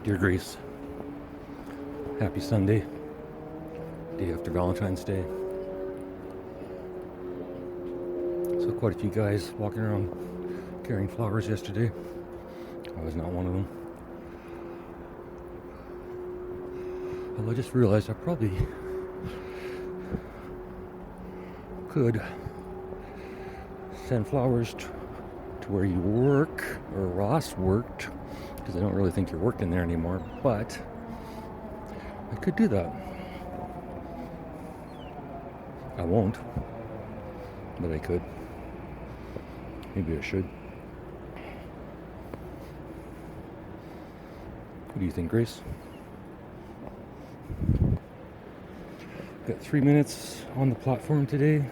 Dear Grace, happy Sunday, day after Valentine's Day. So quite a few guys walking around carrying flowers yesterday. I was not one of them. Well, I just realized I probably could send flowers to where you work, or Ross worked, because I don't really think you're working there anymore, but I could do that. I won't, but I could. Maybe I should. What do you think, Grace? Got 3 minutes on the platform today.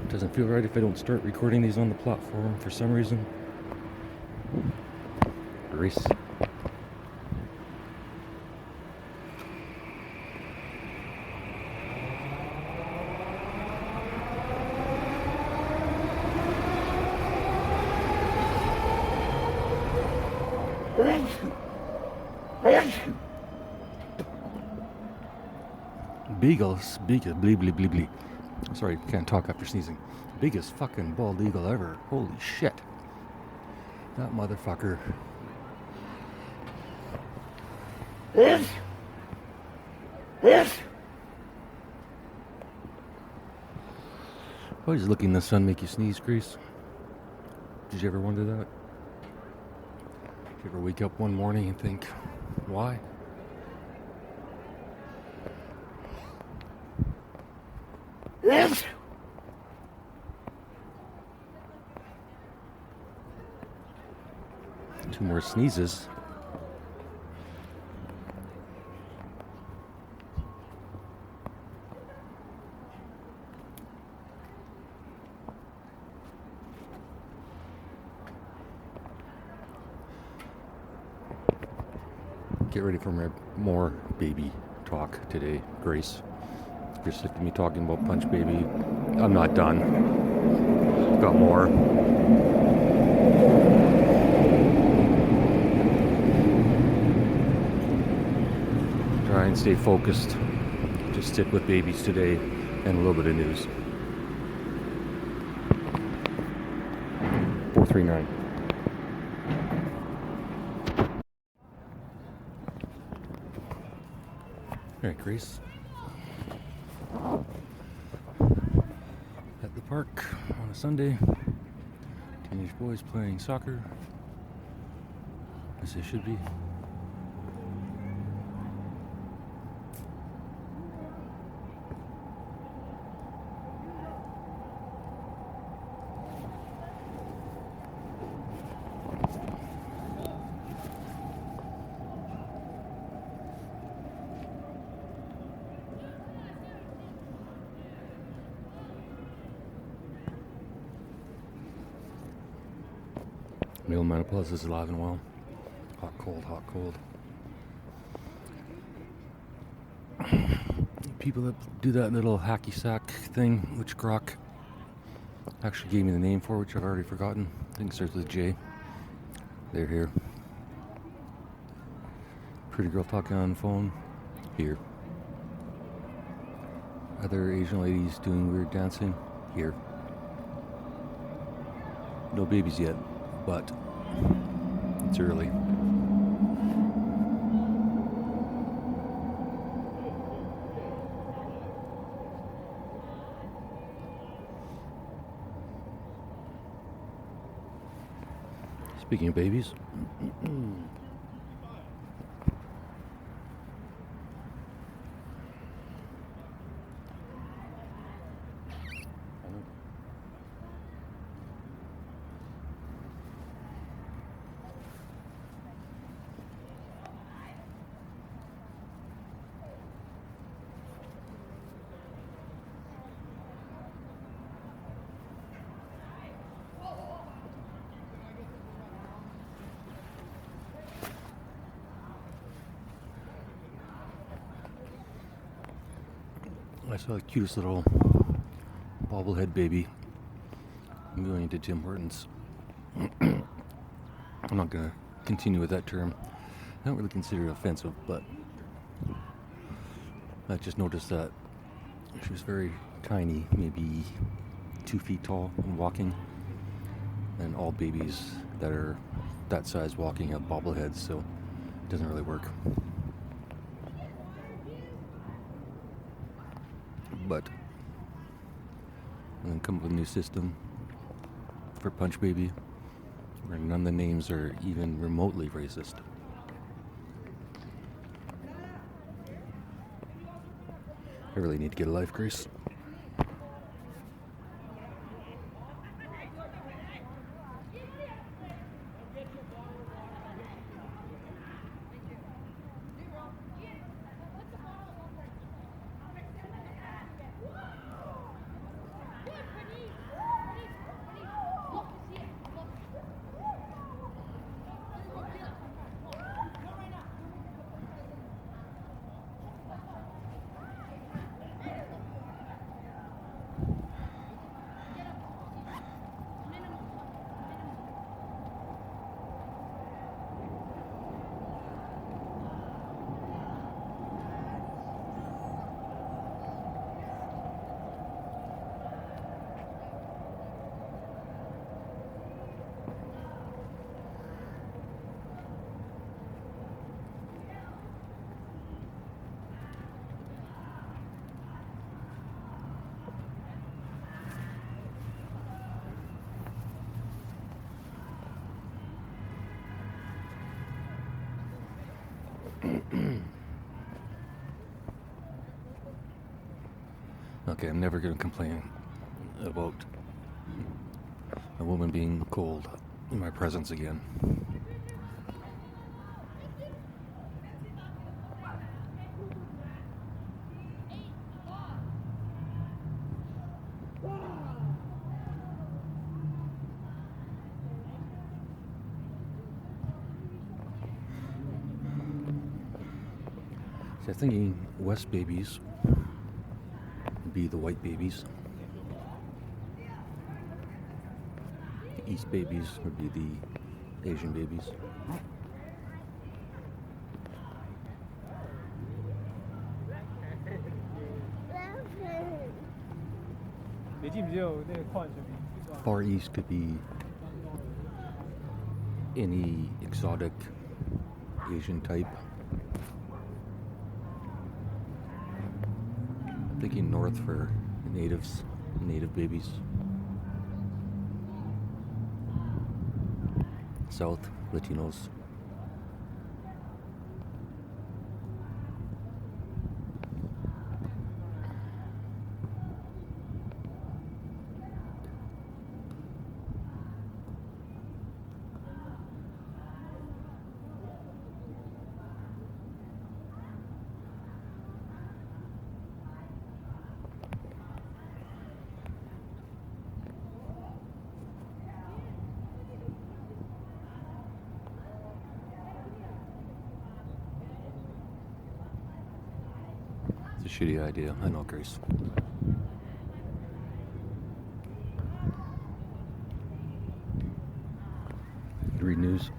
Doesn't feel right if I don't start recording these on the platform for some reason. Grace. Beagles, blee blee blee blee. Sorry, can't talk after sneezing. Biggest fucking bald eagle ever. Holy shit. That motherfucker. Why does looking in the sun make you sneeze, Grace? Did you ever wonder that? Did you ever wake up one morning and think, why? Two more sneezes. Get ready for more baby talk today, Grace. If you're sick of me talking about Punch Baby, I'm not done. Got more. Try and stay focused. Just stick with babies today and a little bit of news. 439. All right, Grace. At the park on a Sunday. Teenage boys playing soccer, as they should be. Male menopause is alive and well. Hot, cold, hot, cold. People that do that little hacky sack thing, which Grok actually gave me the name for, which I've already forgotten. I think it starts with J. They're here. Pretty girl talking on the phone. Here. Other Asian ladies doing weird dancing. Here. No babies yet, but it's early. Speaking of babies, I saw the cutest little bobblehead baby. I'm going into Tim Hortons. I'm not going to continue with that term. I don't really consider it offensive, but I just noticed that she was very tiny, maybe 2 feet tall and walking. And all babies that are that size walking have bobbleheads, so it doesn't really work. But I'm going to come up with a new system for Punch Baby where none of the names are even remotely racist. I really need to get a life, Grace. Okay, I'm never going to complain about a woman being cold in my presence again. So I'm thinking West babies would be the white babies. The East babies would be the Asian babies. Far East could be any exotic Asian type. I'm thinking North for natives, native babies. South, Latinos. It's a shitty idea, I know, Grace. You read news?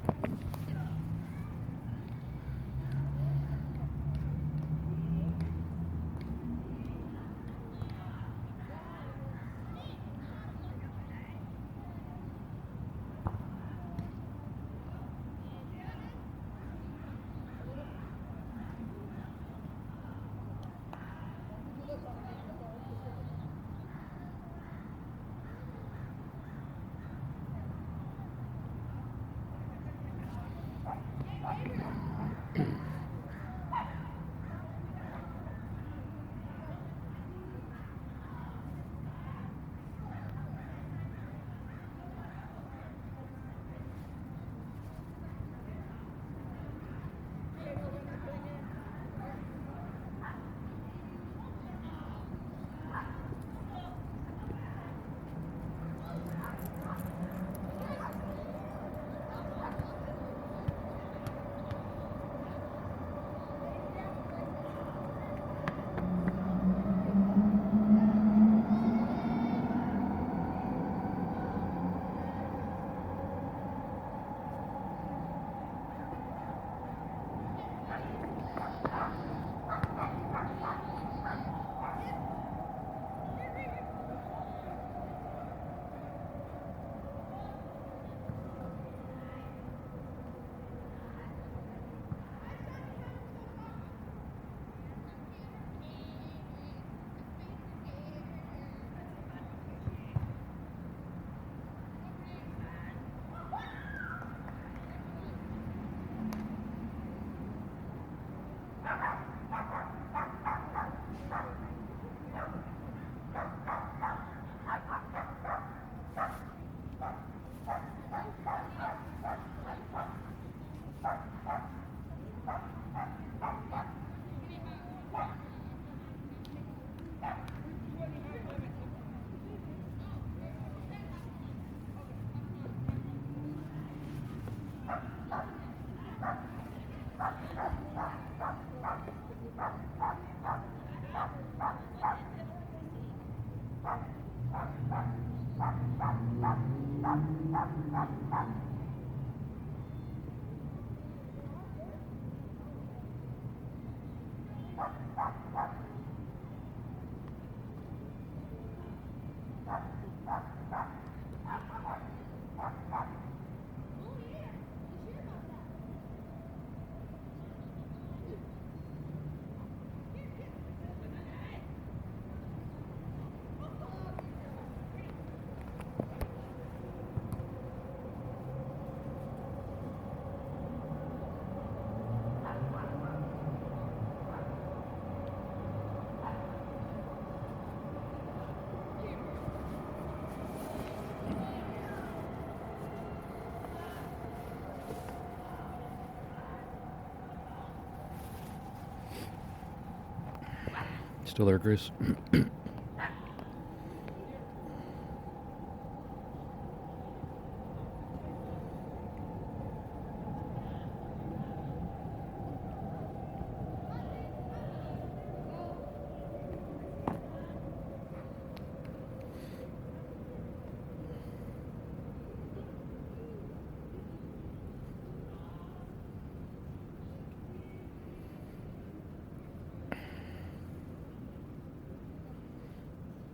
Still there, Grace?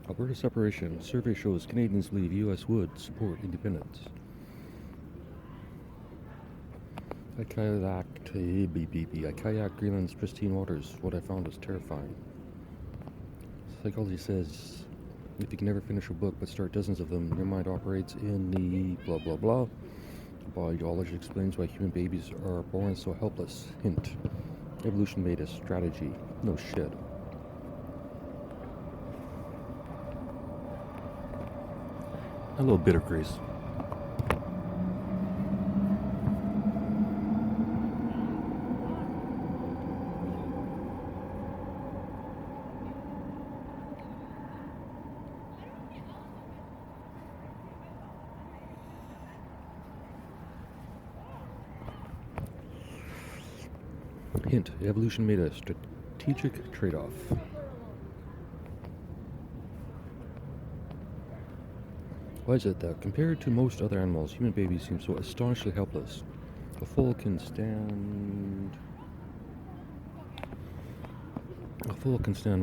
Alberta separation. Survey shows Canadians believe U.S. would support independence. I kayaked Greenland's pristine waters. What I found was terrifying. Psychology says if you can never finish a book but start dozens of them, your mind operates in the blah blah blah. Biology explains why human babies are born so helpless. Hint. Evolution made a strategy. No shit. A little bitter, Grace. Hint, evolution made a strategic trade-off. Why is it that, compared to most other animals, human babies seem so astonishingly helpless? A foal can stand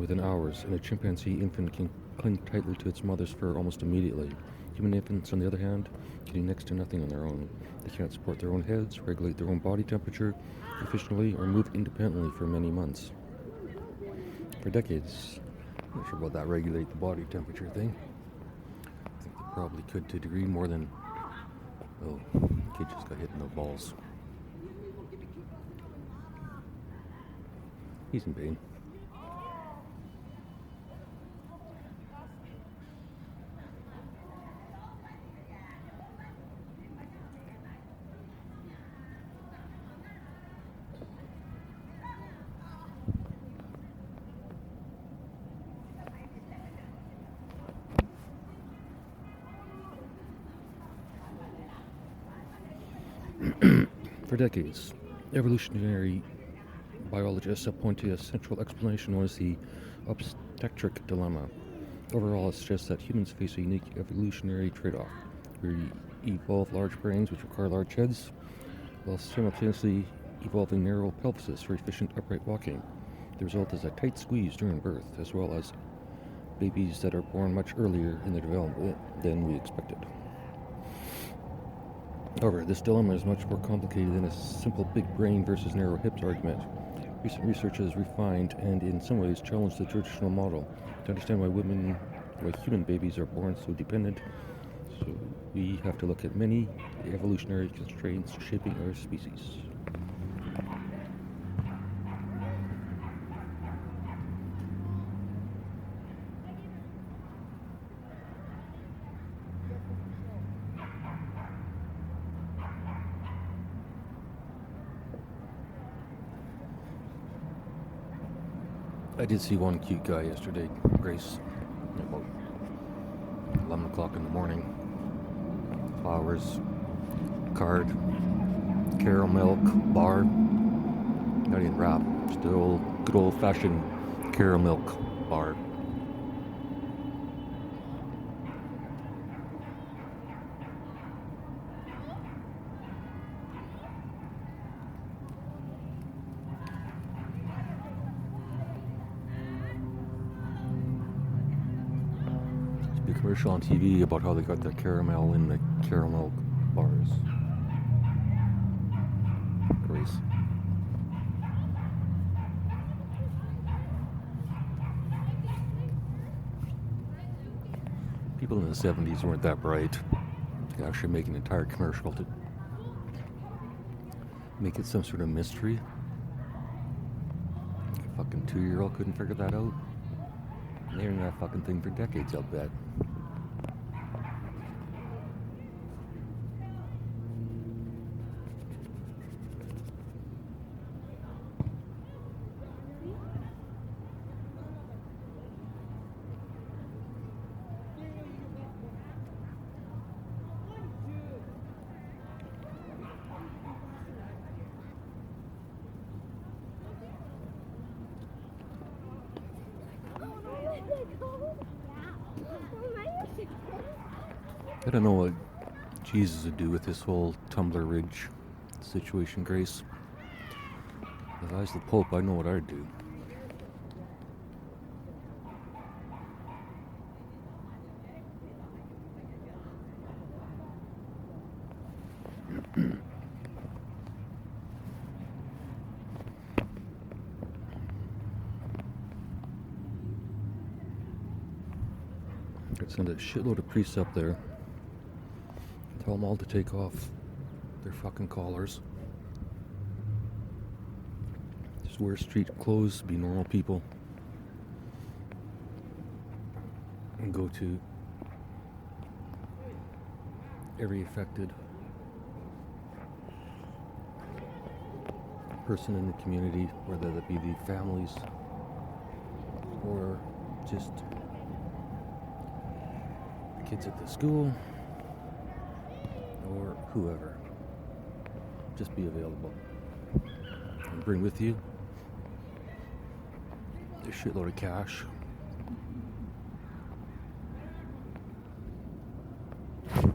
within hours, and a chimpanzee infant can cling tightly to its mother's fur almost immediately. Human infants, on the other hand, can do next to nothing on their own. They can't support their own heads, regulate their own body temperature efficiently, or move independently for many months. For decades, I'm not sure about that regulate the body temperature thing. Probably could to a degree more than... Oh, kid just got hit in the balls. He's in pain. For decades, evolutionary biologists have pointed to a central explanation known as the obstetric dilemma. Overall, it suggests that humans face a unique evolutionary trade-off. We evolve large brains which require large heads, while simultaneously evolving narrow pelvises for efficient upright walking. The result is a tight squeeze during birth, as well as babies that are born much earlier in their development than we expected. However, this dilemma is much more complicated than a simple big brain versus narrow hips argument. Recent research has refined and in some ways challenged the traditional model to understand why human babies are born so dependent. So we have to look at many evolutionary constraints shaping our species. I did see one cute guy yesterday, Grace, about 11 o'clock in the morning. Flowers, card, caramel milk, bar. Not even wrap, just the good old fashioned caramel milk bar. commercial on TV about how they got the caramel in the caramel bars. Grace. People in the 70s weren't that bright. They actually make an entire commercial to make it some sort of mystery. A fucking 2-year-old couldn't figure that out. And they're in that fucking thing for decades, I'll bet. I don't know what Jesus would do with this whole Tumbler Ridge situation, Grace. If I was the Pope, I know what I'd do. I'd send a shitload of priests up there. Tell them all to take off their fucking collars. Just wear street clothes, be normal people. And go to every affected person in the community, whether that be the families or just kids at the school or whoever. Just be available. And bring with you a shitload of cash. And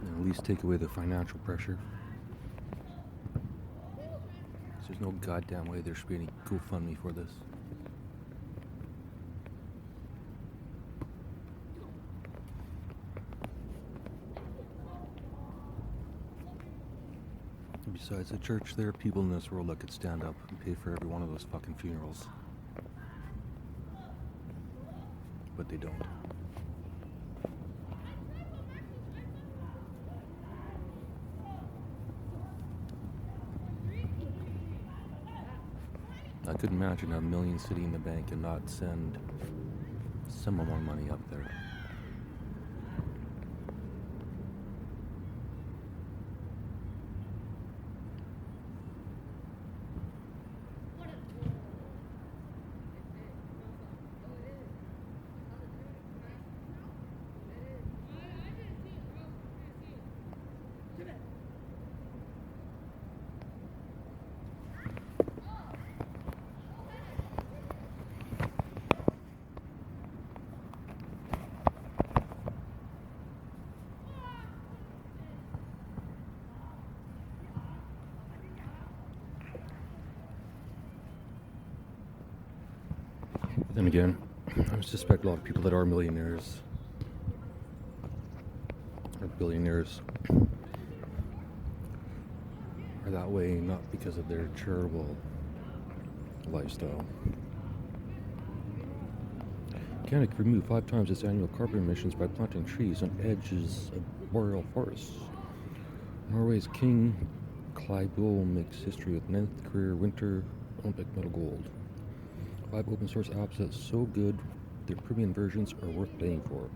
at least take away the financial pressure. There's no goddamn way there should be any GoFundMe for this. Besides the church, there are people in this world that could stand up and pay for every one of those fucking funerals. But they don't. I could imagine $1 million sitting in the bank and not send some more money up there. Then again, I suspect a lot of people that are millionaires or billionaires are that way not because of their charitable lifestyle. Canada could remove 5 times its annual carbon emissions by planting trees on edges of boreal forests. Norway's King Kleibo makes history with 9th career Winter Olympic medal gold. 5 open source apps that's so good their premium versions are worth paying for.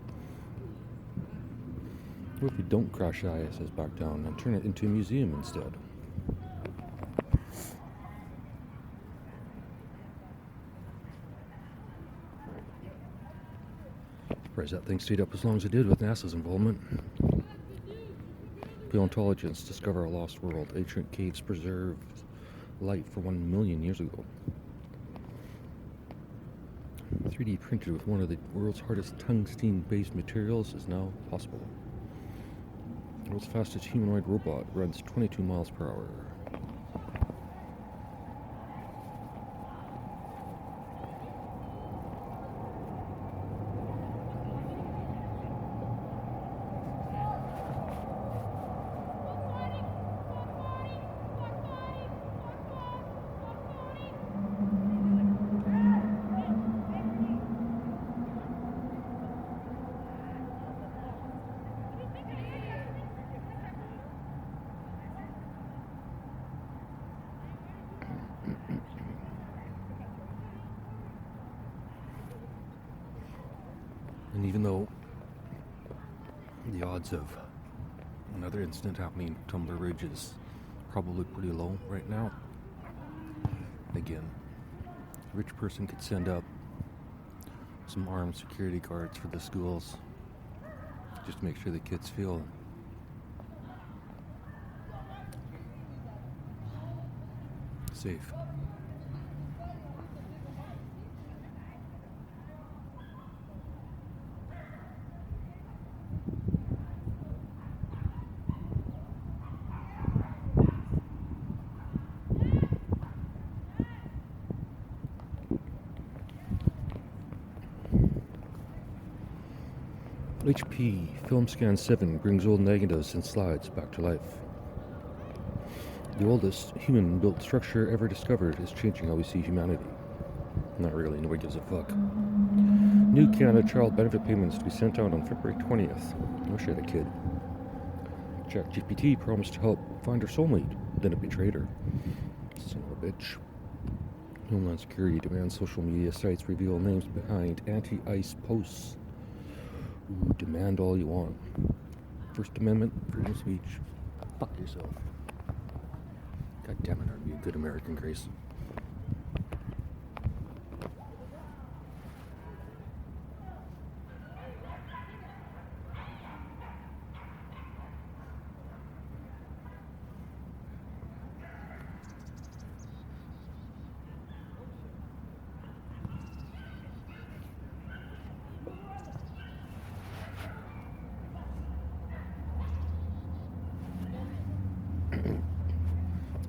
What if we don't crash the ISS back down and turn it into a museum instead? Surprised that thing stayed up as long as it did with NASA's involvement. Paleontologists discover a lost world. Ancient caves preserved light for 1 million years ago. 3D printed with one of the world's hardest tungsten-based materials is now possible. The world's fastest humanoid robot runs 22 miles per hour. even though the odds of another incident happening at Tumbler Ridge is probably pretty low right now, again, a rich person could send up some armed security guards for the schools just to make sure the kids feel safe. HP Film Scan 7 brings old negatives and slides back to life. The oldest human-built structure ever discovered is changing how we see humanity. Not really, nobody gives a fuck. New Canada child benefit payments to be sent out on February 20th. I wish I had a kid. ChatGPT promised to help find her soulmate, then it betrayed her. Son of a bitch. Homeland Security demands social media sites reveal names behind anti-ICE posts. Ooh, demand all you want. First Amendment, freedom of speech. Fuck yourself. God damn it, I'd be a good American, Grace.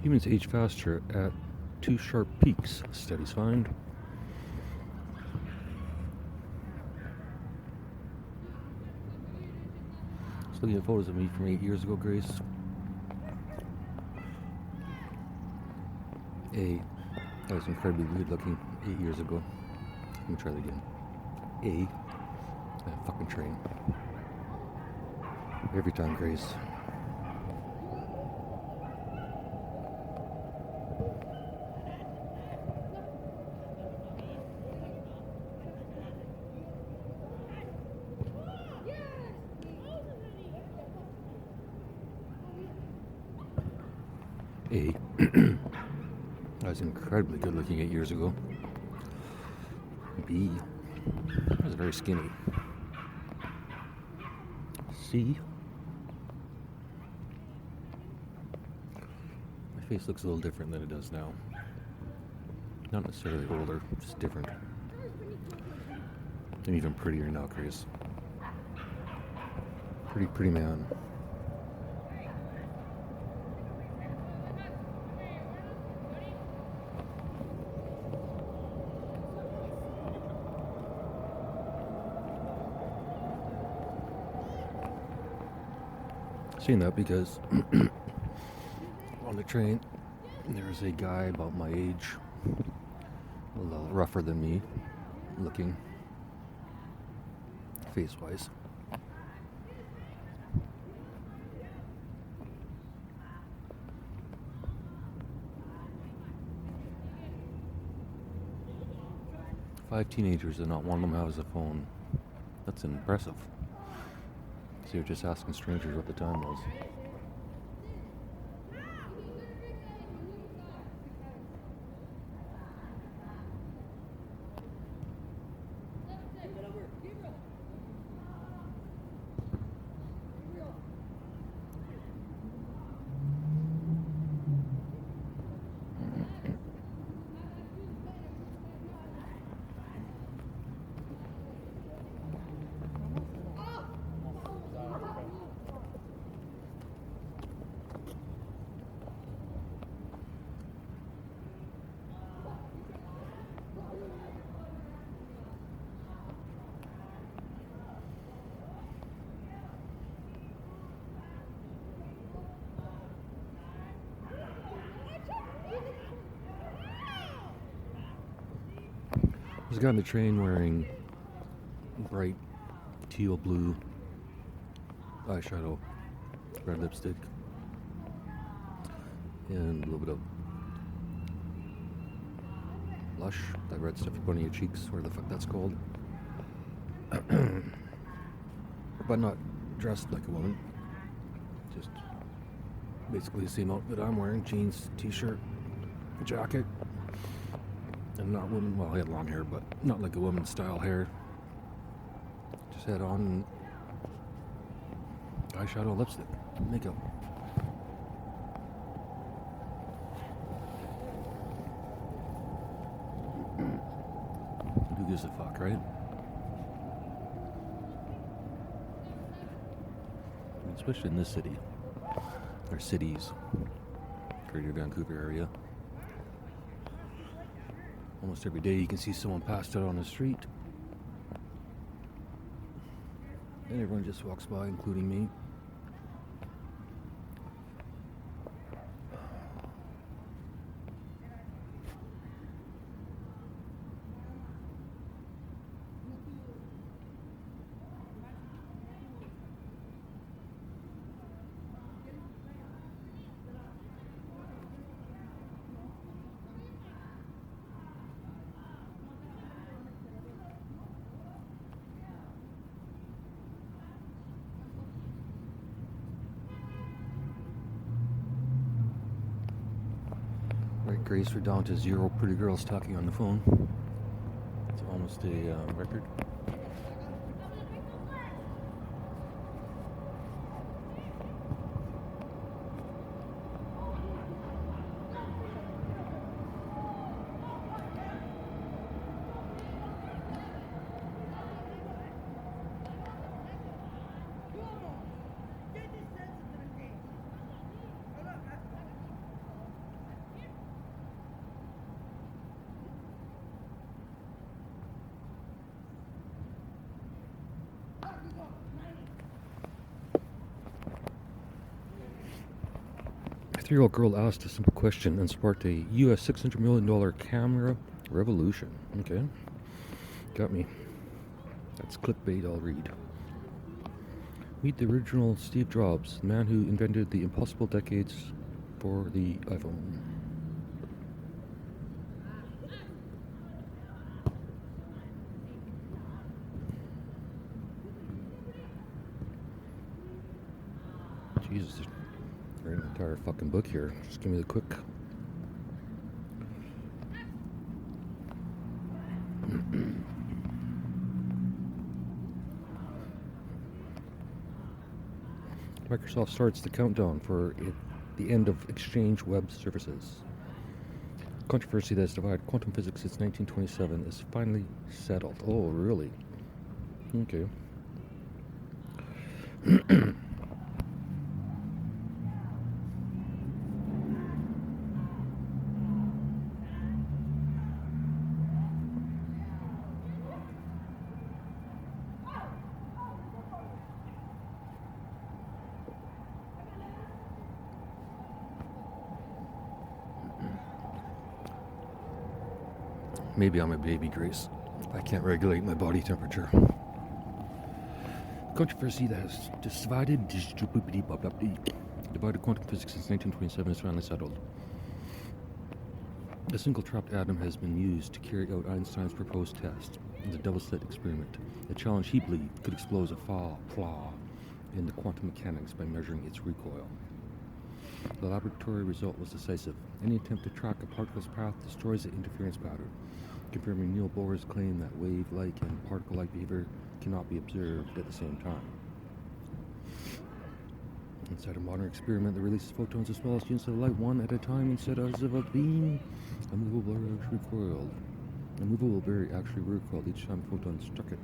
Humans age faster at 2 sharp peaks, studies find. Just looking at photos of me from 8 years ago, Grace. I was incredibly good looking 8 years ago. Let me try that again. That fucking train. Every time, Grace. I was incredibly good looking 8 years ago. B, I was very skinny. C, my face looks a little different than it does now. Not necessarily older, just different. I'm even prettier now, Chris. Pretty man. Saying that because on the train there's a guy about my age, a little rougher than me looking, face-wise. Five teenagers and not one of them has a phone. That's impressive. So you're just asking strangers what the time was. There's a guy on the train wearing bright teal blue eyeshadow, red lipstick, and a little bit of blush, that red stuff you put on your cheeks, whatever the fuck that's called. but not dressed like a woman. Just basically the same outfit I'm wearing: jeans, t-shirt, jacket, and not woman. Well, I had long hair, but not like a woman style hair. Just had on eyeshadow, lipstick, makeup. Who gives a fuck, right? Especially in this city, or cities, Greater Vancouver area. Almost every day you can see someone passed out on the street, and everyone just walks by, including me. Right, Grace, we're down to 0 pretty girls talking on the phone. It's almost a record. A 3-year-old girl asked a simple question and sparked a US $600 million camera revolution. Okay. Got me. That's clickbait, I'll read. Meet the original Steve Jobs, the man who invented the impossible decades for the iPhone. Jesus, I read an entire fucking book here. Just give me the quick. Microsoft starts the countdown for the end of Exchange Web Services. Controversy that has divided quantum physics since 1927 is finally settled. Oh, really? Okay. Maybe I'm a baby, Grace. I can't regulate my body temperature. Controversy that has divided quantum physics since 1927 is finally settled. A single trapped atom has been used to carry out Einstein's proposed test, the double-slit experiment, a challenge he believed could expose a flaw in the quantum mechanics by measuring its recoil. The laboratory result was decisive. Any attempt to track a particle's path destroys the interference pattern, confirming Niels Bohr's claim that wave-like and particle-like behavior cannot be observed at the same time. Inside a modern experiment that releases photons as well as units of light one at a time instead of a beam, a movable barrier actually recoiled each time a photon struck it.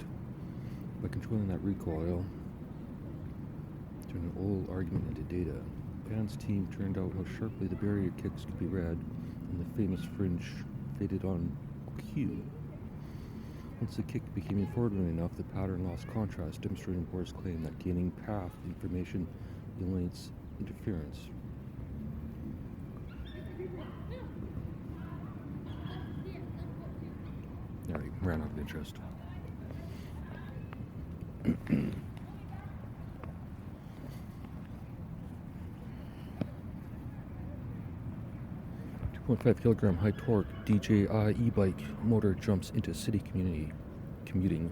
By controlling that recoil, turned an old argument into data. Pan's team turned out how sharply the barrier kicks could be read, and the famous fringe faded on cue. Once the kick became uniform enough, the pattern lost contrast, demonstrating Bohr's claim that gaining path information eliminates interference. Alright, ran out of interest. .5 kilogram high torque DJI e-bike motor jumps into city commuting.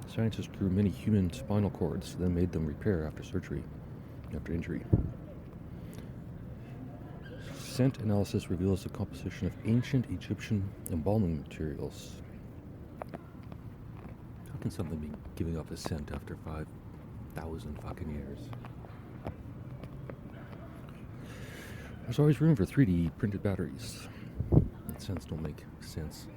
Scientists grew many human spinal cords, then made them repair after injury. Scent analysis reveals the composition of ancient Egyptian embalming materials. How can something be giving off a scent after 5,000 fucking years? There's always room for 3D printed batteries. And scents don't make sense.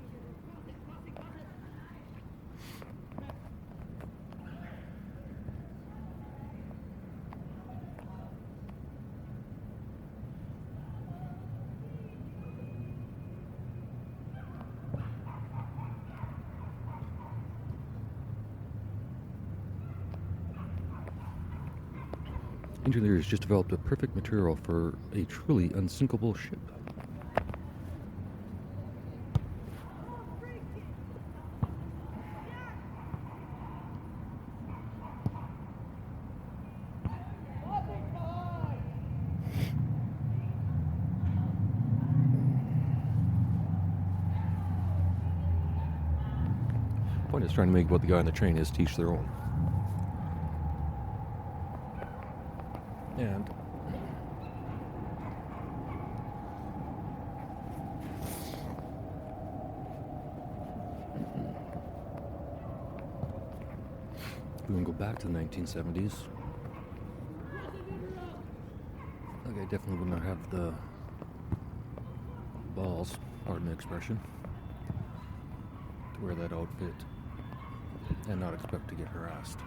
Engineers just developed a perfect material for a truly unsinkable ship. The point is trying to make what the guy on the train is teach their own. And we want to go back to the 1970s. I definitely would not have the balls, pardon the expression, to wear that outfit and not expect to get harassed.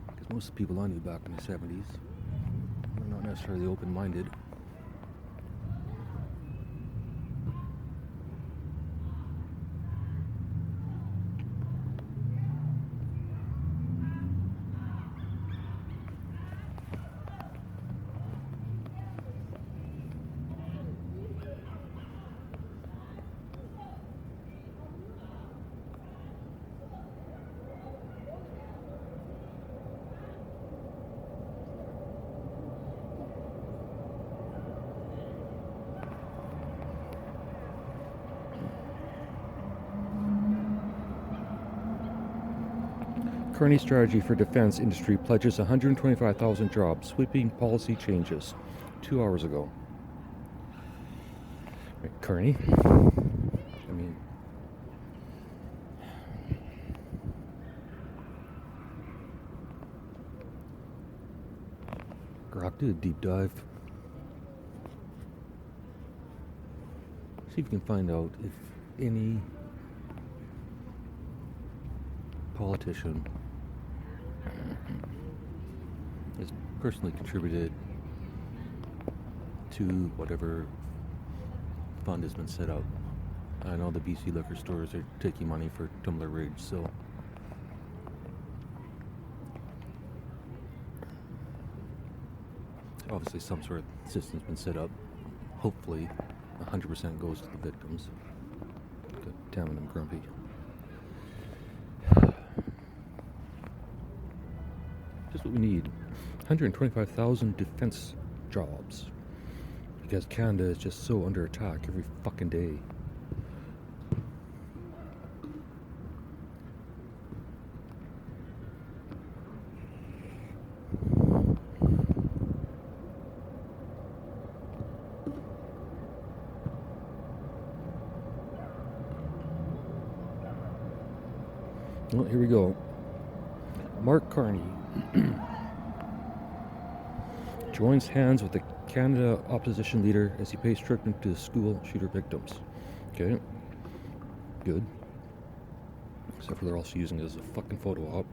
Because most of the people I knew back in the 70s were not necessarily open-minded. Kearney strategy for defense industry pledges 125,000 jobs, sweeping policy changes. 2 hours ago. Right, Kearney. I mean, Grok did a deep dive. See if you can find out if any politician has personally contributed to whatever fund has been set up. I know the BC liquor stores are taking money for Tumbler Ridge, so obviously some sort of system's been set up. Hopefully 100% goes to the victims. God damn it, I'm grumpy. Just what we need. 125,000 defense jobs. Because Canada is just so under attack every fucking day. Well, here we go. Mark Carney joins hands with the Canada opposition leader as he pays tribute to school shooter victims. Okay, good. Except for they're also using it as a fucking photo op.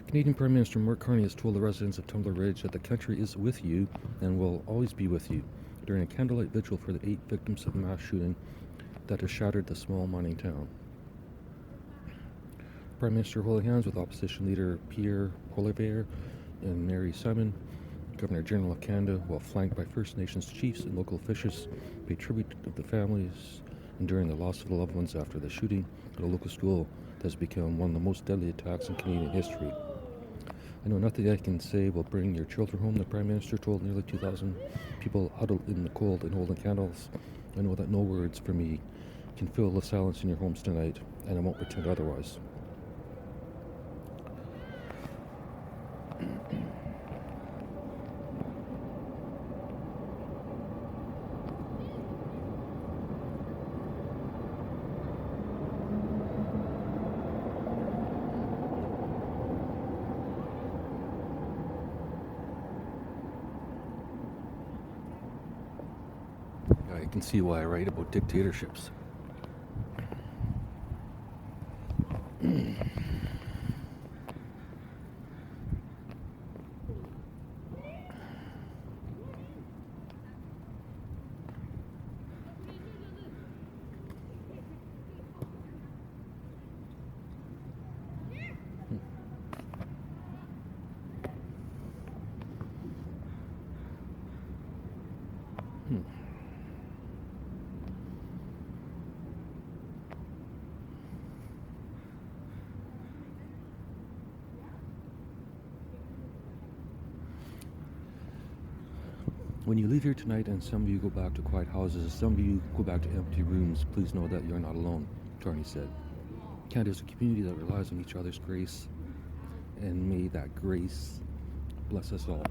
Canadian Prime Minister Mark Carney has told the residents of Tumbler Ridge that the country is with you and will always be with you during a candlelight vigil for the 8 victims of the mass shooting that has shattered the small mining town. Prime Minister holding hands with opposition leader Pierre Poilievre and Mary Simon, Governor General of Canada, while flanked by First Nations chiefs and local officials, paid tribute of the families enduring the loss of the loved ones after the shooting at a local school that has become one of the most deadly attacks in Canadian history. I know nothing I can say will bring your children home, the Prime Minister told nearly 2,000 people huddled in the cold and holding candles. I know that no words from me can fill the silence in your homes tonight, and I won't pretend otherwise. I can see why I write about dictatorships. When you leave here tonight and some of you go back to quiet houses, some of you go back to empty rooms, please know that you're not alone, Carney said. Canada is a community that relies on each other's grace, and may that grace bless us all.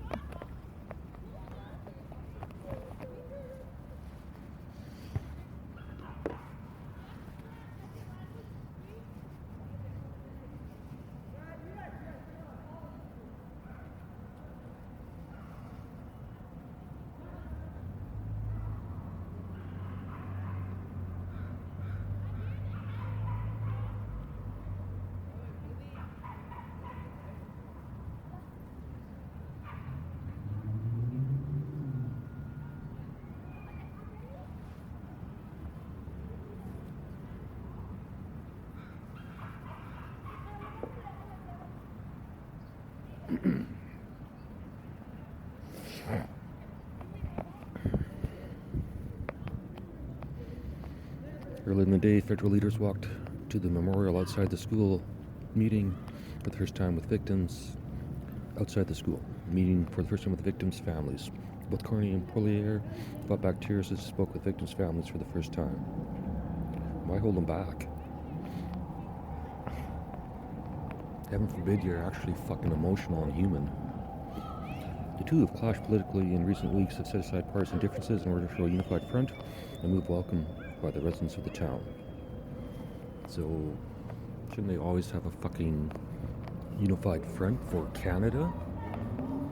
Early in the day, federal leaders walked to the memorial outside the school, meeting for the first time with victims outside the school, meeting for the first time with victims' families. Both Carney and Poilier fought back tears as they spoke with victims' families for the first time. Why hold them back? Heaven forbid you're actually fucking emotional and human. The two have clashed politically in recent weeks, have set aside partisan differences in order to show a unified front and move welcome by the residents of the town. So, shouldn't they always have a fucking unified front for Canada?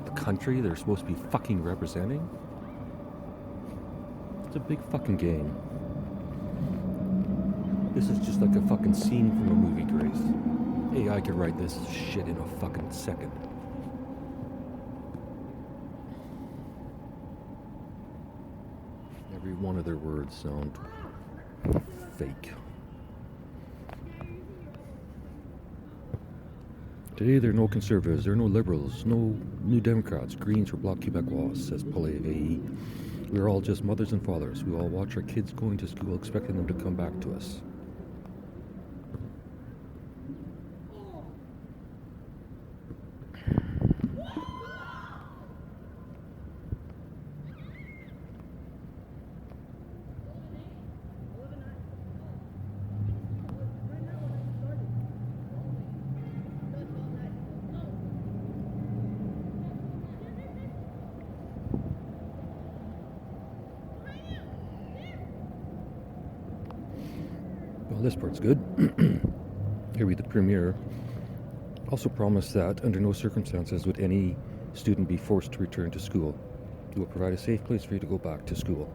The country they're supposed to be fucking representing? It's a big fucking game. This is just like a fucking scene from a movie, Grace. AI could write this shit in a fucking second. Every one of their words sound fake. Today there are no conservatives, there are no liberals, no new Democrats, Greens or Bloc Québécois, says Paulet VE. We are all just mothers and fathers. We all watch our kids going to school expecting them to come back to us. Well, this part's good. Here the Premier also promised that under no circumstances would any student be forced to return to school. He will provide a safe place for you to go back to school.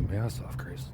freezing my ass off, Grace.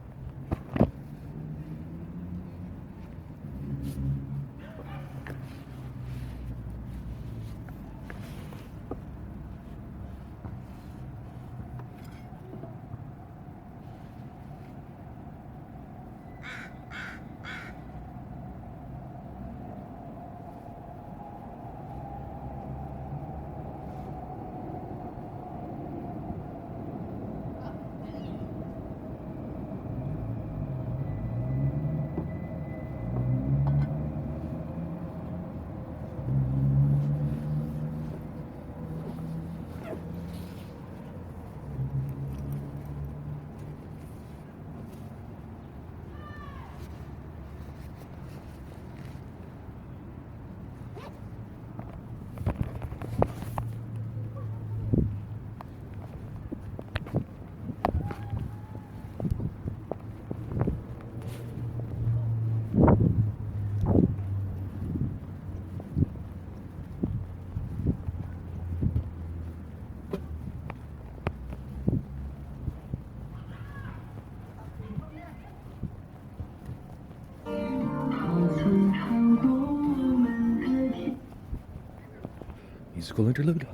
Musical interlude.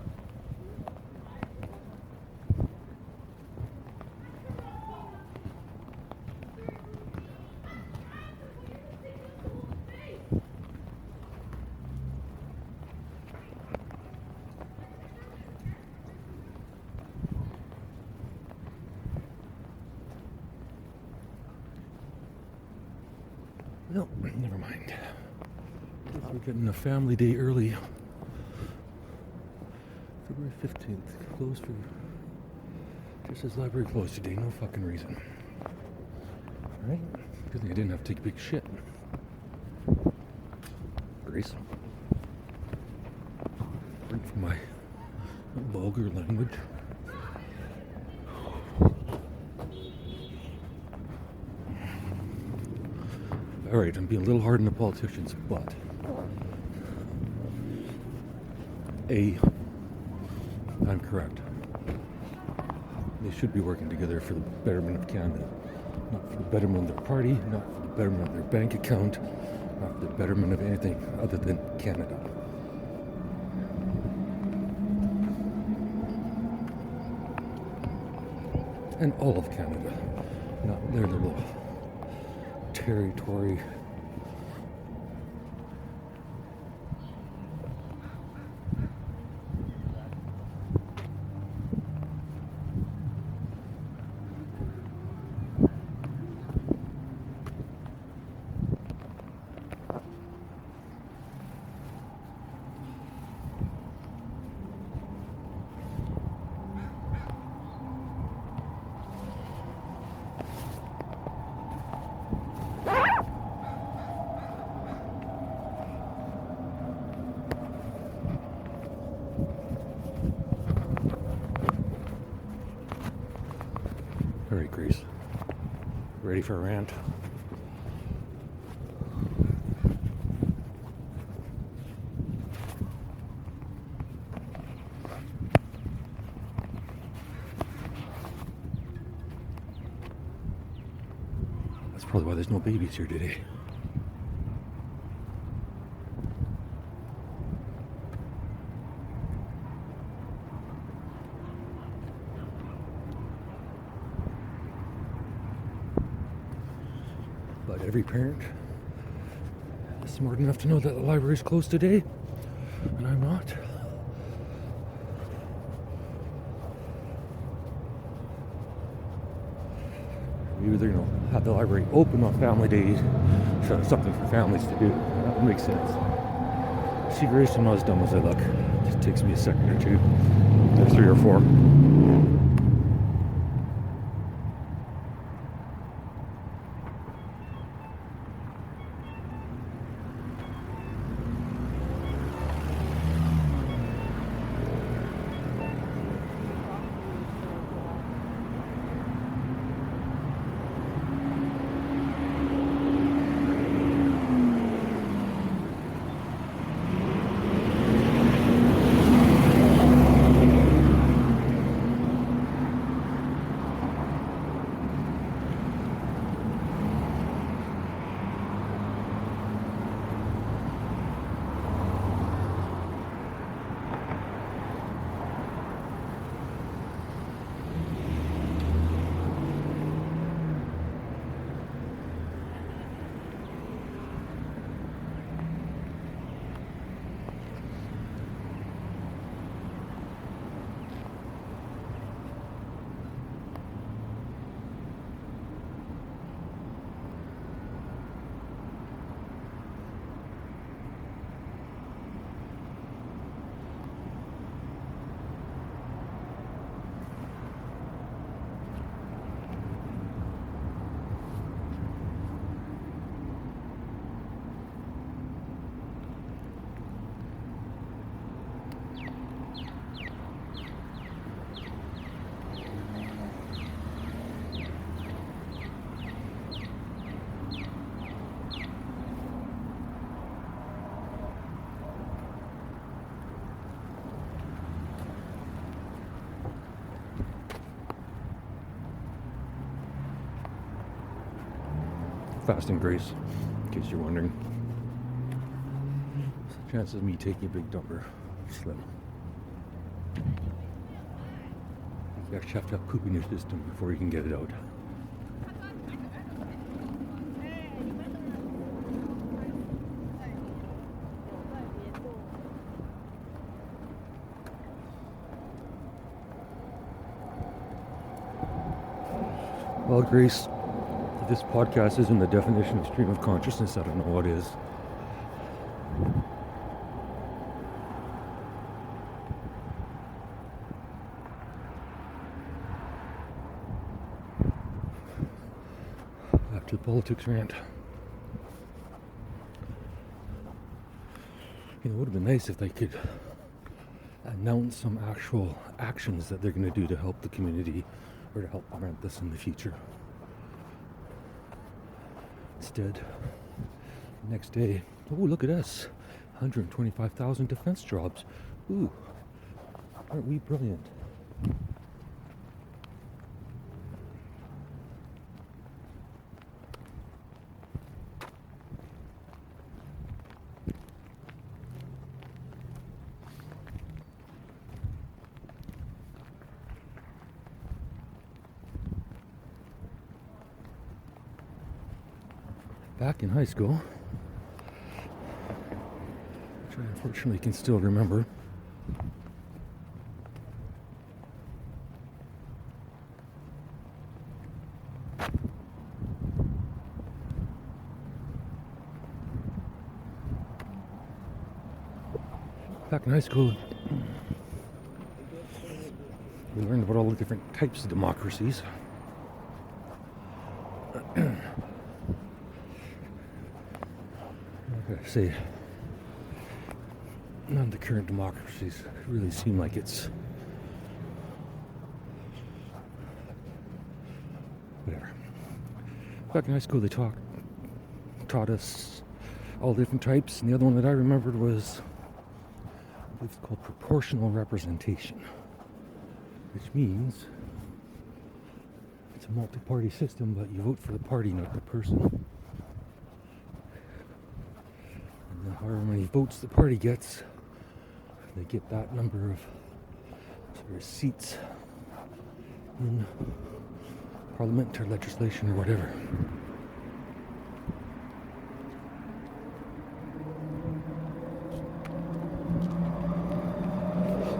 No, never mind. Guess we're getting a family day early. February 15th. Closed for... Just says library closed today. No fucking reason. Right? Good thing I didn't have to take a big shit. Grace. Pardon for my vulgar language. Alright, I'm being a little hard on the politicians, but I'm correct. They should be working together for the betterment of Canada. Not for the betterment of their party, not for the betterment of their bank account, not for the betterment of anything other than Canada. And all of Canada. Not their little territory. Alright, Grace. Ready for a rant? That's probably why there's no babies here today. But every parent is smart enough to know that the library is closed today, and I'm not. Maybe they're gonna have the library open on family days, so it's something for families to do. That would make sense. See, Grace, I'm not as dumb as I look. It just takes me a second or two, or 3 or 4. fasting grace, in case you're wondering. So chances of me taking a big dump are slim. You actually have to have poop in your system before you can get it out. Well, Grace, if this podcast isn't the definition of stream of consciousness, I don't know what is. Back to the politics rant. You know, it would have been nice if they could announce some actual actions that they're going to do to help the community or to help prevent this in the future. Instead, next day, oh, look at us, 125,000 defense jobs. Ooh, aren't we brilliant? Back in high school, which I unfortunately can still remember, we learned about all the different types of democracies. I say, none of the current democracies really seem like it's whatever. Back in high school, they taught us all different types, and the other one that I remembered was, I believe it's called proportional representation, which means it's a multi-party system, but you vote for the party, not the person. However many votes the party gets, they get that number of sort of seats in parliament or legislation or whatever.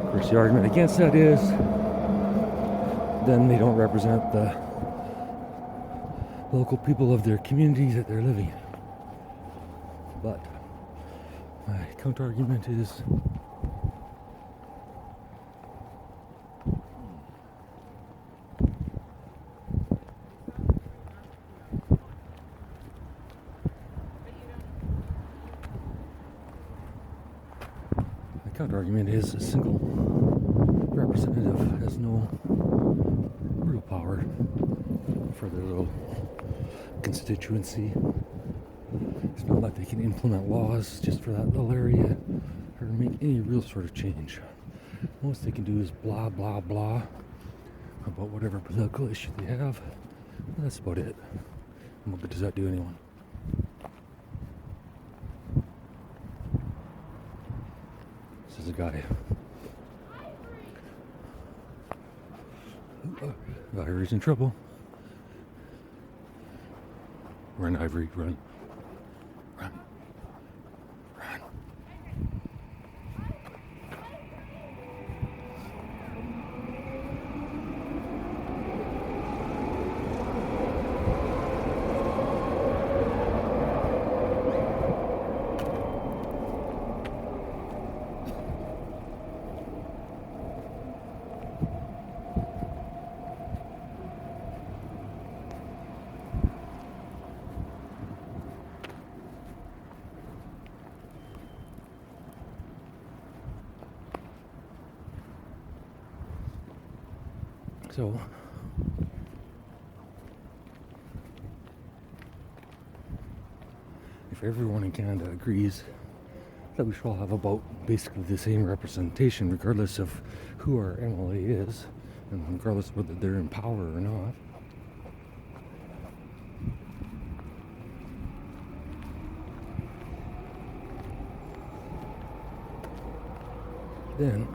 Of course, the argument against that is then they don't represent the local people of their community that they're living in. But my counter-argument is a single representative has no real power for their little constituency. It's not like they can implement laws just for that little area or make any real sort of change. Most they can do is blah, blah, blah about whatever political issue they have. And that's about it. And what good does that do anyone? This is a guy. Ivory's in trouble. Run, Ivory, run. Run. Run. So, if everyone in Canada agrees that we should all have about basically the same representation, regardless of who our MLA is, and regardless of whether they're in power or not, Then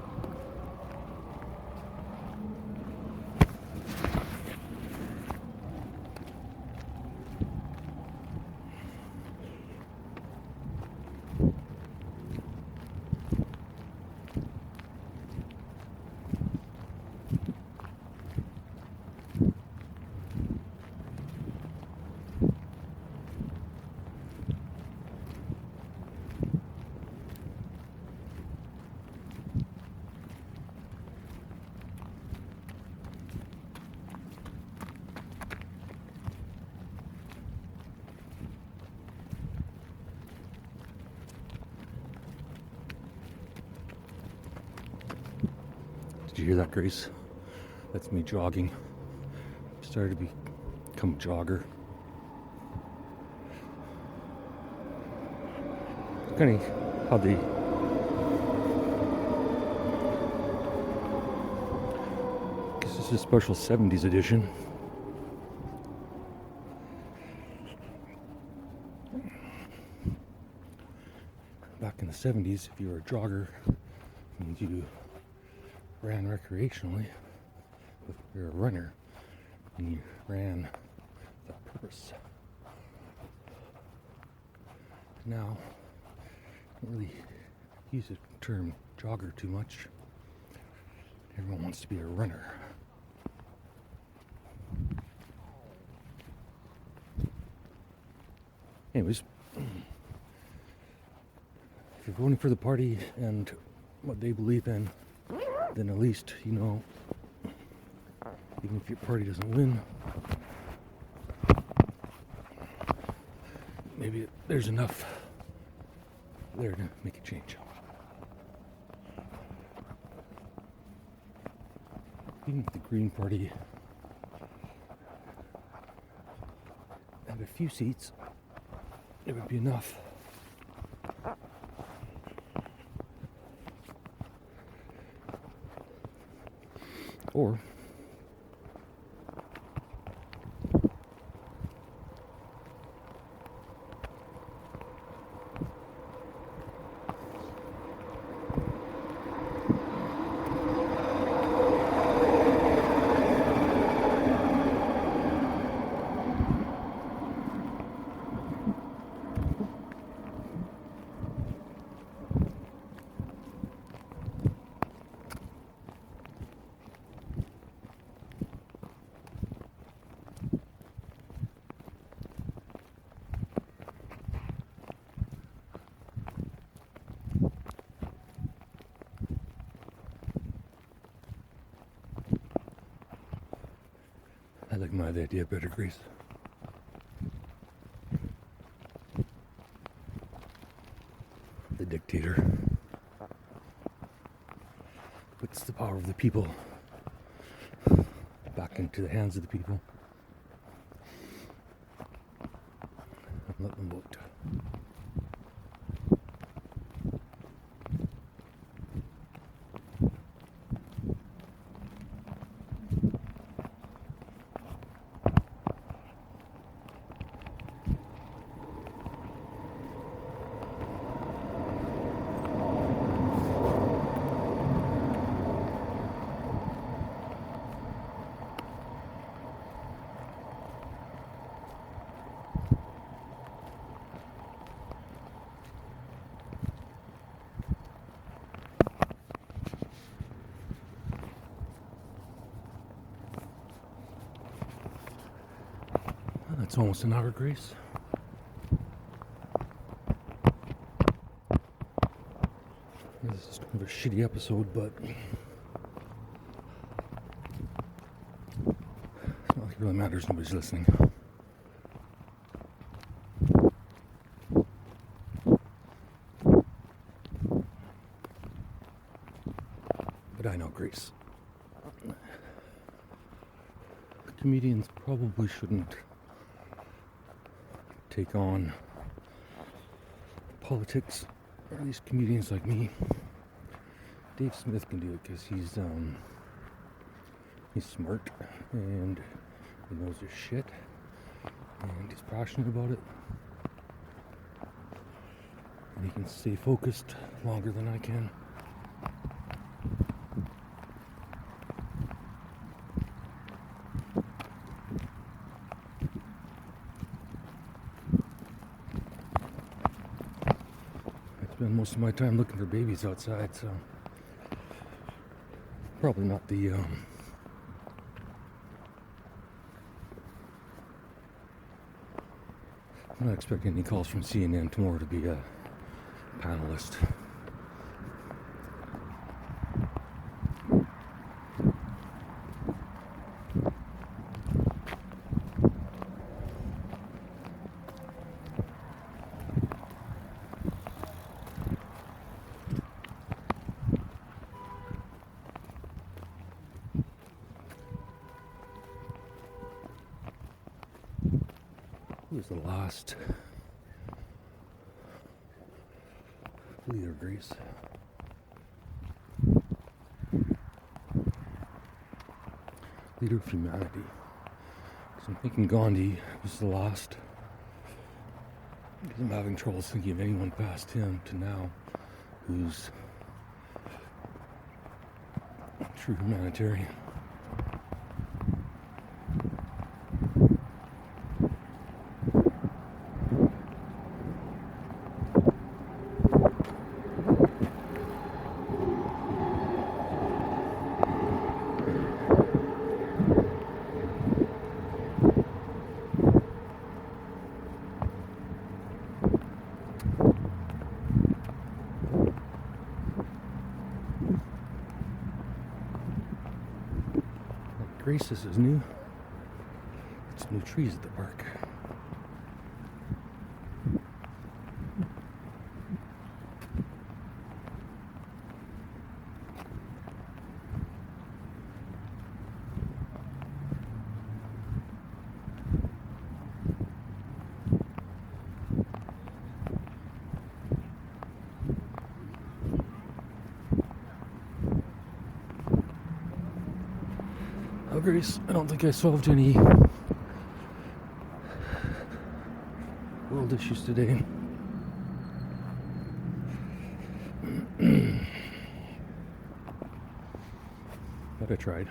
did you hear that, Grace? That's me jogging. Started to become a jogger. Funny how this is a special 70s edition. Back in the 70s, if you were a jogger, it means you ran recreationally. If you're a runner, and you ran with a purpose. Now, I don't really use the term jogger too much. Everyone wants to be a runner. Anyways, if you're voting for the party and what they believe in, then at least, you know, even if your party doesn't win, maybe there's enough there to make a change. Even if the Green Party had a few seats, it would be enough. Or I like my idea better, Grace. The dictator puts the power of the people back into the hands of the people and let them vote. It's almost an hour, Grace. This is kind of a shitty episode, but it's not like it really matters. Nobody's listening. But I know, Grace. Comedians probably shouldn't take on politics, or at least comedians like me. Dave Smith can do it because he's smart and he knows his shit and he's passionate about it, and he can stay focused longer than I can. spend most of my time looking for babies outside, so probably not the I'm not expecting any calls from CNN tomorrow to be a panelist. Who was the last leader of Greece? Leader of humanity. So I'm thinking Gandhi was the last. Because I'm having trouble thinking of anyone past him to now who's a true humanitarian. Grace, this is new. It's new trees at the park. Oh, Grace, I don't think I solved any world issues today. But I tried.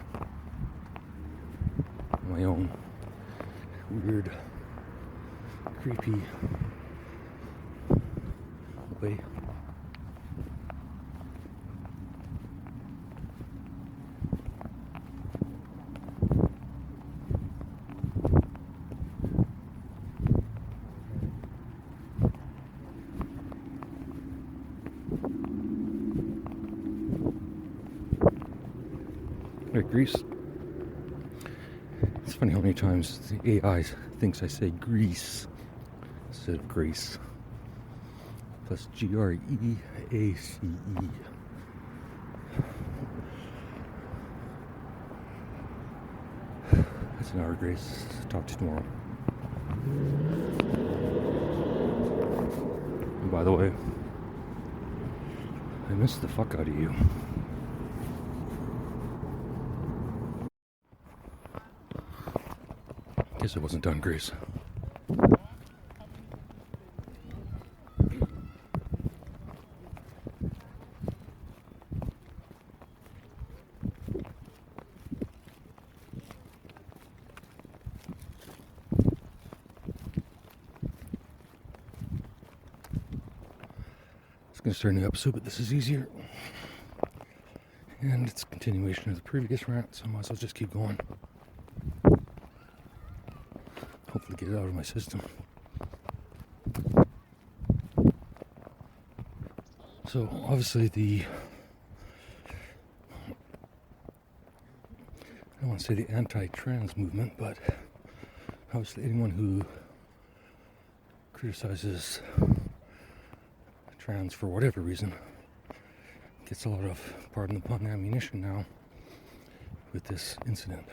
My own weird, creepy way. Right, Greece. It's funny how many times the AI thinks I say Greece instead of Grace. Plus Greace. That's an hour, Grace. Talk to you tomorrow. And by the way, I miss the fuck out of you. Guess it wasn't done, Grace. It's going to start a new episode, but this is easier. And it's a continuation of the previous rant, so I might as well just keep going. Hopefully get it out of my system. So obviously I don't want to say the anti-trans movement, but obviously anyone who criticizes trans for whatever reason gets a lot of, pardon the pun, ammunition now with this incident,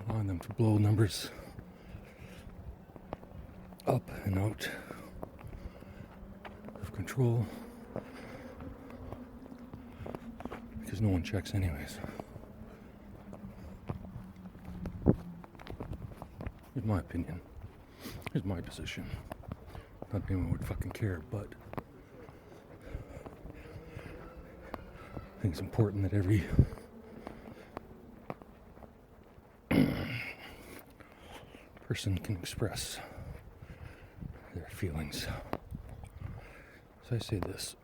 allowing them to blow numbers up and out of control because no one checks anyways. Here's my opinion. Here's my position. Not anyone would fucking care, but I think it's important that every person can express their feelings So I say this.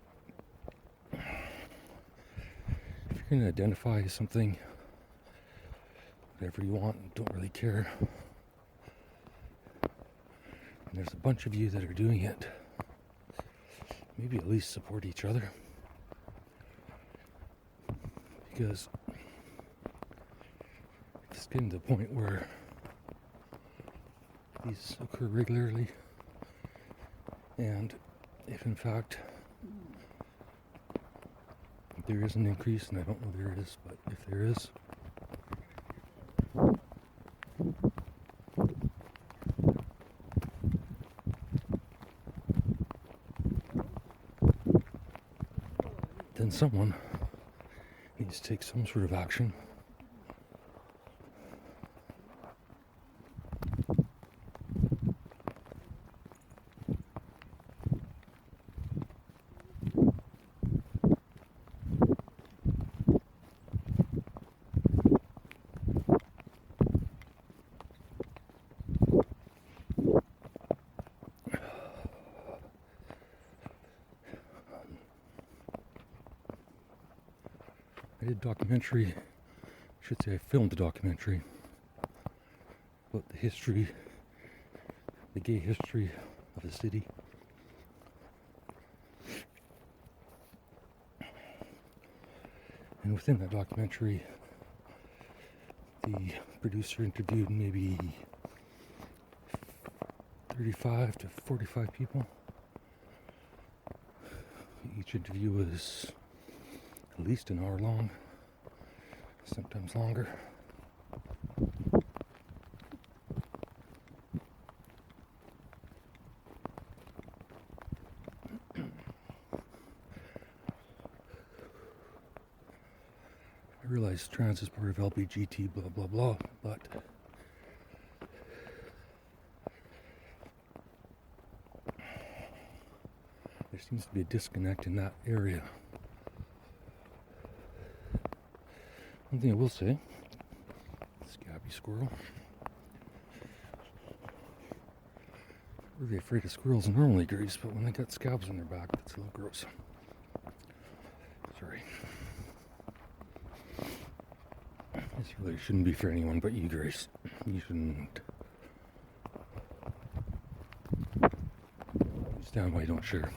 If you're going to identify as something, whatever you want, don't really care. And there's a bunch of you that are doing it. Maybe at least support each other. Because it's getting to the point where these occur regularly. And if in fact there is an increase, and I don't know there is, but if there is, then someone needs to take some sort of action. I did a documentary, I should say I filmed a documentary about the history, the gay history of the city. And within that documentary, the producer interviewed maybe 35 to 45 people. Each interview was at least an hour long, sometimes longer. I realize trans is part of LGBT, blah blah blah, but there seems to be a disconnect in that area. One thing I will say, scabby squirrel. I'm really afraid of squirrels normally, Grace, but when they got scabs on their back, that's a little gross. Sorry. This really shouldn't be for anyone but you, Grace. You shouldn't stand why you don't share.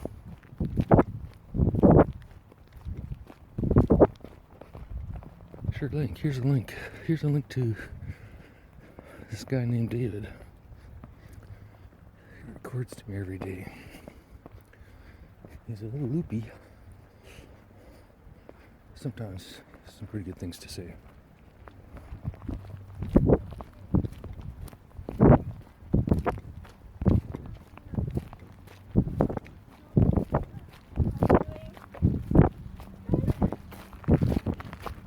Sure, link. Here's a link. Here's a link to this guy named David. He records to me every day. He's a little loopy. Sometimes some pretty good things to say.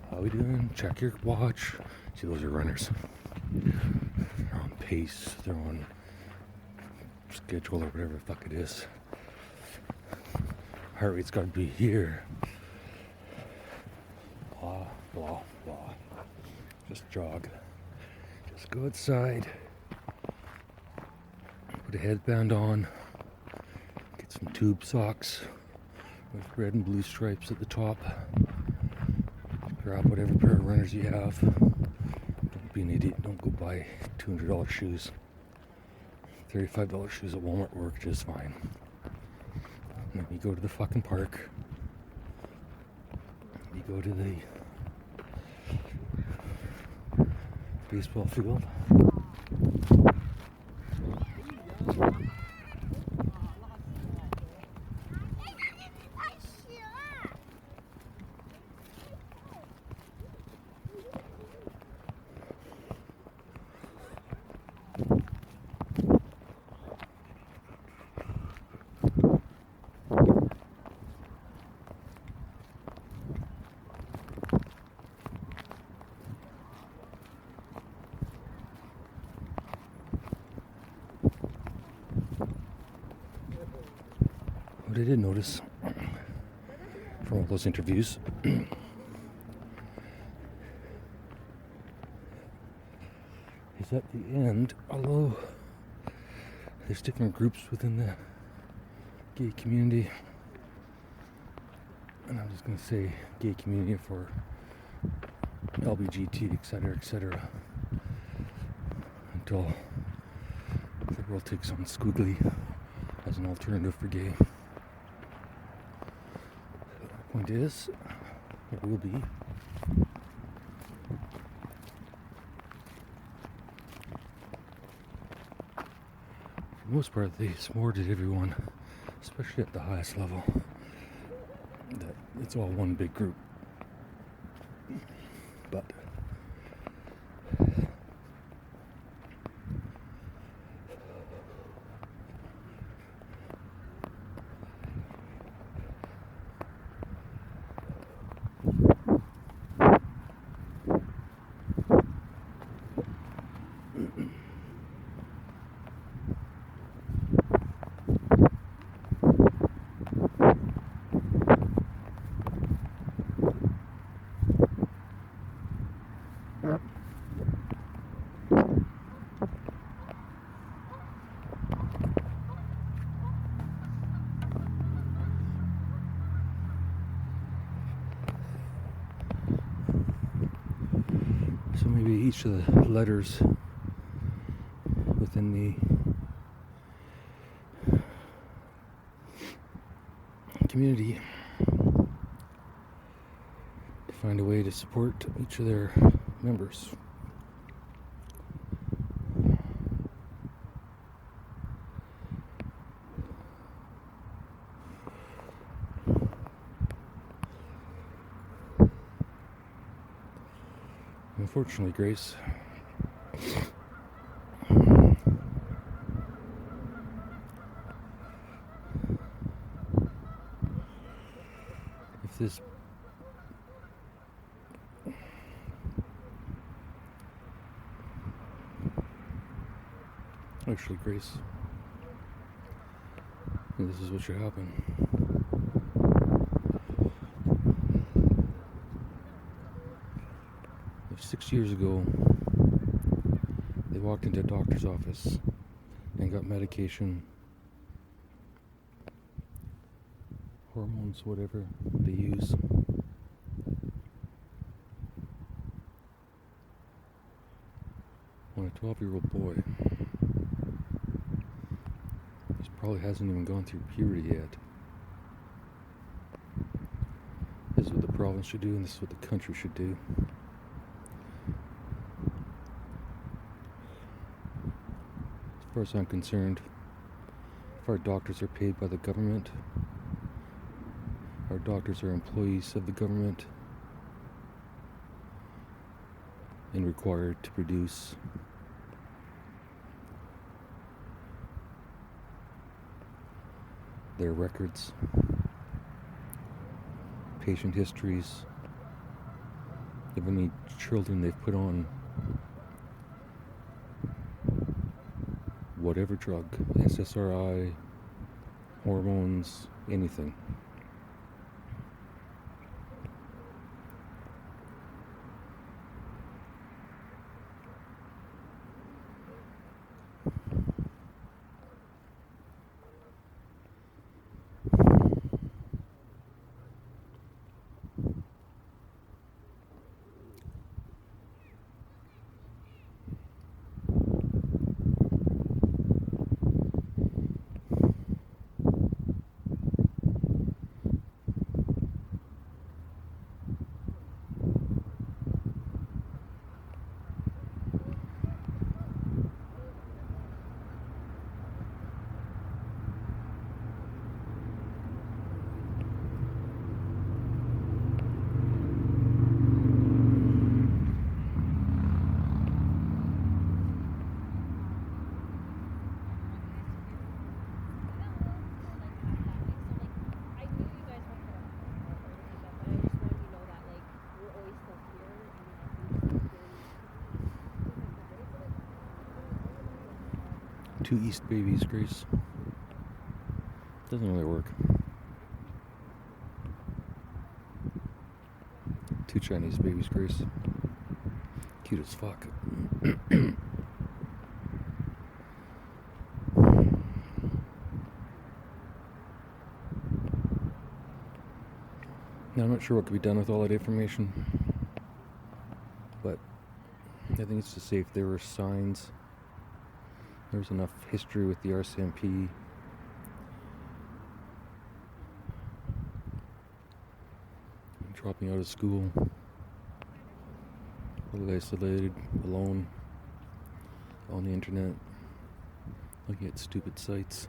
How we doing? Check your watch. See, those are runners. They're on pace. They're on schedule or whatever the fuck it is. Heart rate's got to be here. Blah, blah, blah. Just jog. Just go outside. Put a headband on. Get some tube socks with red and blue stripes at the top. Grab whatever pair of runners you have. Don't be an idiot. Don't go buy $200 shoes. $35 shoes at Walmart work just fine. And then you go to the fucking park. You go to the baseball field. What I did notice from all those interviews is at the end, although there's different groups within the gay community, and I'm just going to say gay community for LBGT, etc., until the world takes on squiggly as an alternative for gay. The point is, it will be for the most part, they supported everyone, especially at the highest level, that it's all one big group. But so maybe each of the letters within the community to find a way to support each of their members. Unfortunately, Grace, if this actually, Grace, this is what should happen. If 6 years ago they walked into a doctor's office and got medication, hormones, whatever they use, when a 12-year-old boy, he probably hasn't even gone through puberty yet, this is what the province should do, and this is what the country should do. As far as I'm concerned, if our doctors are paid by the government, our doctors are employees of the government and required to produce their records, patient histories, of any children they've put on whatever drug, SSRI, hormones, anything. Two East babies, Grace. Doesn't really work. Two Chinese babies, Grace. Cute as fuck. not sure what could be done with all that information, but I think it's just safe. There were signs. There was enough history with the RCMP. Dropping out of school, totally isolated, alone, on the internet, looking at stupid sites.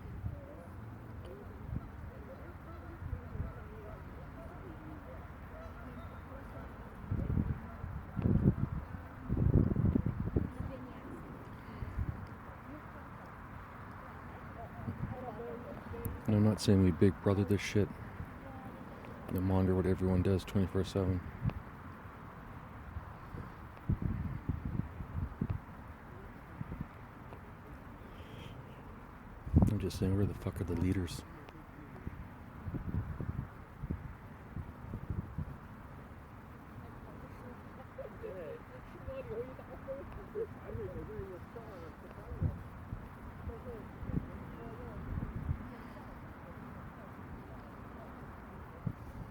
And I'm not saying we big brother this shit and monitor what everyone does 24/7. I'm just saying, where the fuck are the leaders?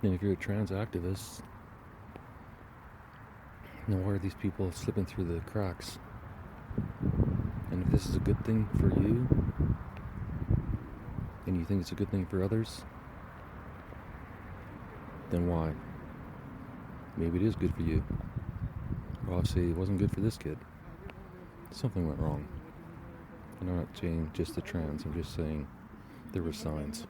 And if you're a trans activist, then why are these people slipping through the cracks? And if this is a good thing for you, and you think it's a good thing for others, then why? Maybe it is good for you. Well, obviously it wasn't good for this kid. Something went wrong. And I'm not saying just the trans, I'm just saying there were signs.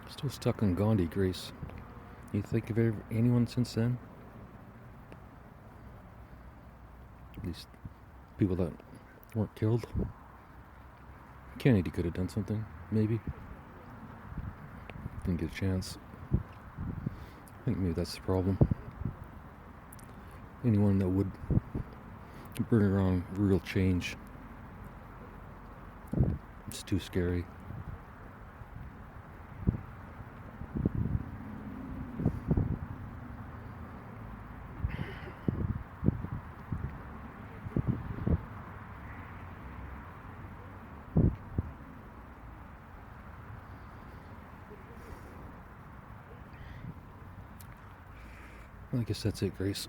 Still stuck on Gandhi, Grace. You think of anyone since then? At least people that weren't killed. Kennedy could have done something, maybe. Didn't get a chance. I think maybe that's the problem. Anyone that would bring around real change, it's too scary. I guess that's it, Grace.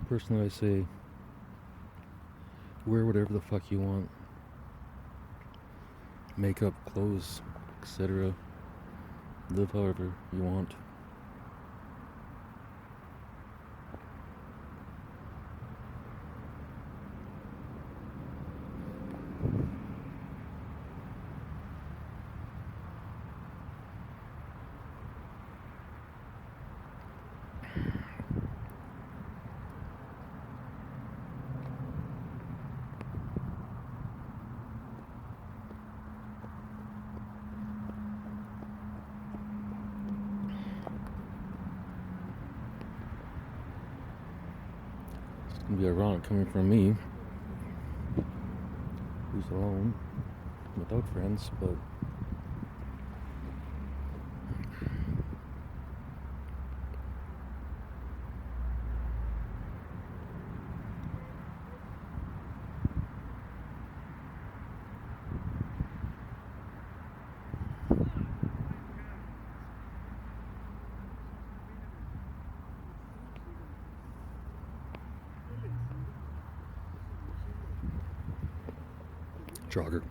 Personally, I say, wear whatever the fuck you want. Makeup, clothes, etc. Live however you want. It's gonna be ironic coming from me, who's alone, without friends, but jogger.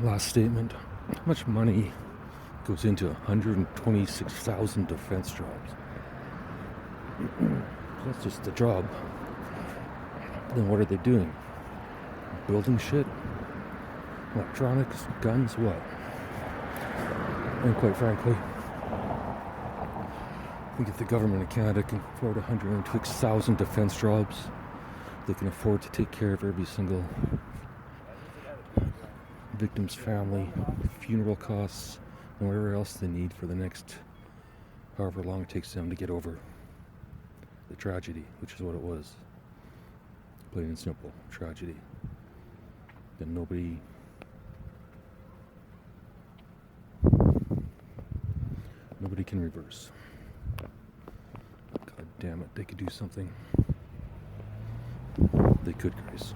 last statement. How much money goes into 126,000 defense jobs? That's just the job. Then what are they doing? Building shit? Electronics? Guns? What? And quite frankly, I think if the government of Canada can afford 106,000 defense jobs, they can afford to take care of every single victim's family, funeral costs, and whatever else they need for the next however long it takes them to get over the tragedy, which is what it was. Plain and simple, tragedy. Then nobody can reverse. God damn it, they could do something. They could, Grace.